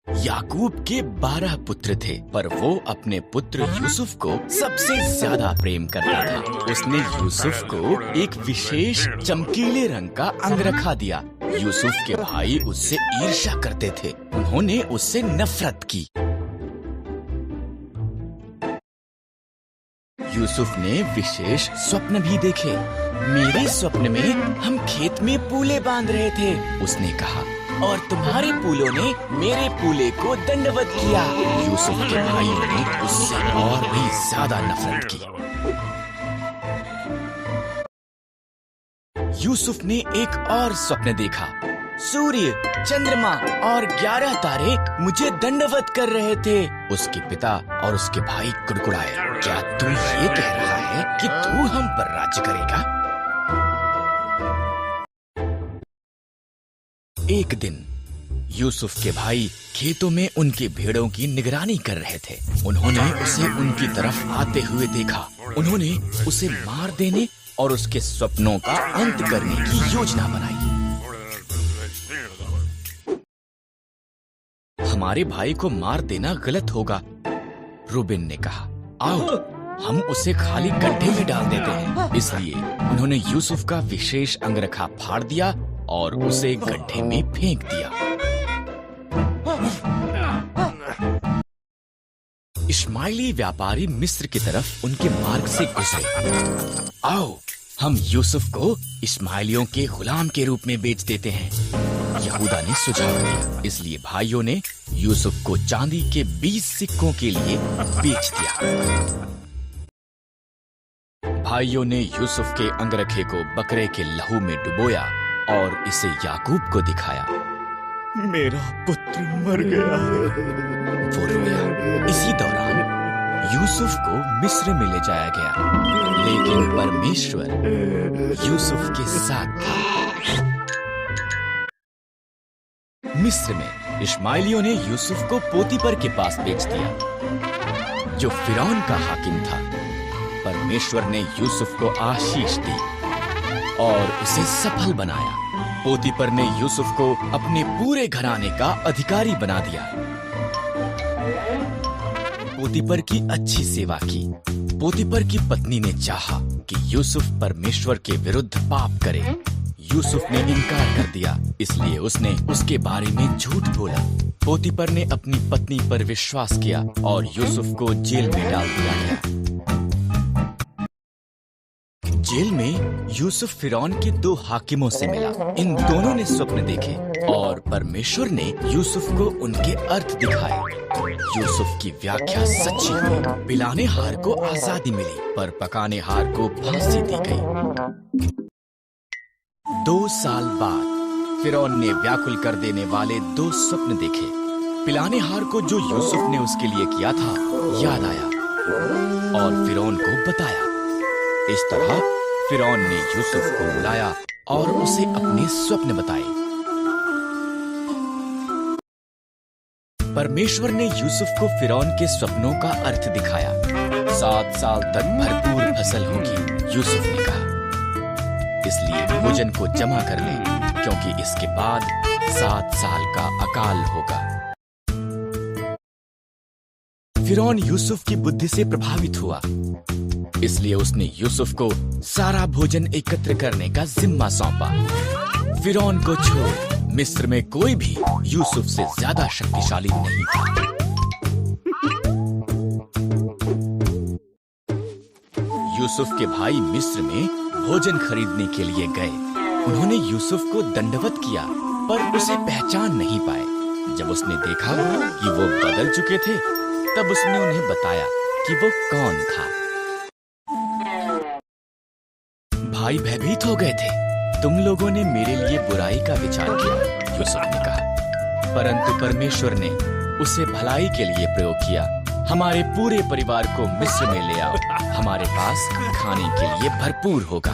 याकूब के 12 पुत्र थे, पर वो अपने पुत्र यूसुफ को सबसे ज्यादा प्रेम करता था। उसने यूसुफ को एक विशेष चमकीले रंग का अंगरखा दिया। यूसुफ के भाई उससे ईर्ष्या करते थे। उन्होंने उससे नफरत की। यूसुफ ने विशेष स्वप्न भी देखे। मेरे स्वप्न में हम खेत में पूले बांध रहे थे, उसने कहा, और तुम्हारे पूलों ने मेरे पूले को दंडवत किया। यूसुफ के भाइयों ने उससे और भी ज्यादा नफरत की। यूसुफ ने एक और स्वप्न देखा। सूर्य, चंद्रमा और 11 तारे मुझे दंडवत कर रहे थे। उसके पिता और उसके भाई कुड़कुड़ाए। क्या तू ये कह रहा है कि तू हम पर राज्य करेगा? एक दिन यूसुफ के भाई खेतों में उनकी भेड़ों की निगरानी कर रहे थे। उन्होंने उसे उनकी तरफ आते हुए देखा। उन्होंने उसे मार देने और उसके सपनों का अंत करने की योजना बनाई। हमारे भाई को मार देना गलत होगा, रूबेन ने कहा। आओ हम उसे खाली गड्ढे में डाल देते हैं। इसलिए उन्होंने यूसुफ का विशेष अंगरखा फाड़ दिया और उसे गड्ढे में फेंक दिया। इश्माइली व्यापारी मिस्र की तरफ उनके मार्ग से गुजरे। आओ हम यूसुफ को इश्माइलियों के गुलाम के रूप में बेच देते हैं, यहूदा ने सुझाव दिया। इसलिए भाइयों ने यूसुफ को चांदी के 20 सिक्कों के लिए बेच दिया। भाइयों ने यूसुफ के अंगरखे को बकरे के लहू में डुबोया और इसे याकूब को दिखाया। मेरा पुत्र मर गया है, वो रोया। इसी दौरान यूसुफ को मिस्र में ले जाया गया, लेकिन परमेश्वर यूसुफ के साथ था। मिस्र में इश्माइलियों ने यूसुफ को पोतीपर के पास बेच दिया, जो फिरौन का हाकिम था। परमेश्वर ने यूसुफ को आशीष दी और उसे सफल बनाया। पोतीपर ने यूसुफ को अपने पूरे घराने का अधिकारी बना दिया। पोतीपर की अच्छी सेवा की। पोतीपर की पत्नी ने चाहा कि यूसुफ परमेश्वर के विरुद्ध पाप करे। यूसुफ ने इनकार कर दिया, इसलिए उसने उसके बारे में झूठ बोला। पोतीपर ने अपनी पत्नी पर विश्वास किया और यूसुफ को जेल में डाल दिया गया। जेल में यूसुफ फिरौन के 2 हाकिमों से मिला। इन दोनों ने स्वप्न देखे और परमेश्वर ने यूसुफ को उनके अर्थ दिखाए। यूसुफ की व्याख्या सच्ची हुई। पिलाने हार को आजादी मिली, पर पकाने हार को फांसी दी गई। 2 साल बाद फिरौन ने व्याकुल कर देने वाले 2 स्वप्न देखे। पिलाने हार को जो यूसुफ ने उसके लिए किया था याद आया और फिरौन को बताया। इस तरह फिरौन ने यूसुफ को बुलाया और उसे अपने स्वप्न बताए। परमेश्वर ने यूसुफ को फिरौन के स्वप्नों का अर्थ दिखाया। 7 साल तक भरपूर फसल होगी, यूसुफ ने कहा। इसलिए भोजन को जमा कर ले, क्योंकि इसके बाद 7 साल का अकाल होगा। फिरौन यूसुफ की बुद्धि से प्रभावित हुआ, इसलिए उसने यूसुफ को सारा भोजन एकत्र करने का जिम्मा सौंपा। फिरौन को छोड़ मिस्र में कोई भी यूसुफ से ज्यादा शक्तिशाली नहीं था। यूसुफ के भाई मिस्र में भोजन खरीदने के लिए गए। उन्होंने यूसुफ को दंडवत किया, पर उसे पहचान नहीं पाए। जब उसने देखा कि वो बदल चुके थे, तब उसने उन्हें बताया कि वो कौन था। भाई भयभीत हो गए थे। तुम लोगों ने मेरे लिए बुराई का विचार किया, यूसुफ ने कहा, परंतु परमेश्वर ने उसे भलाई के लिए प्रयोग किया। हमारे पूरे परिवार को मिस्र में ले आओ, हमारे पास खाने के लिए भरपूर होगा।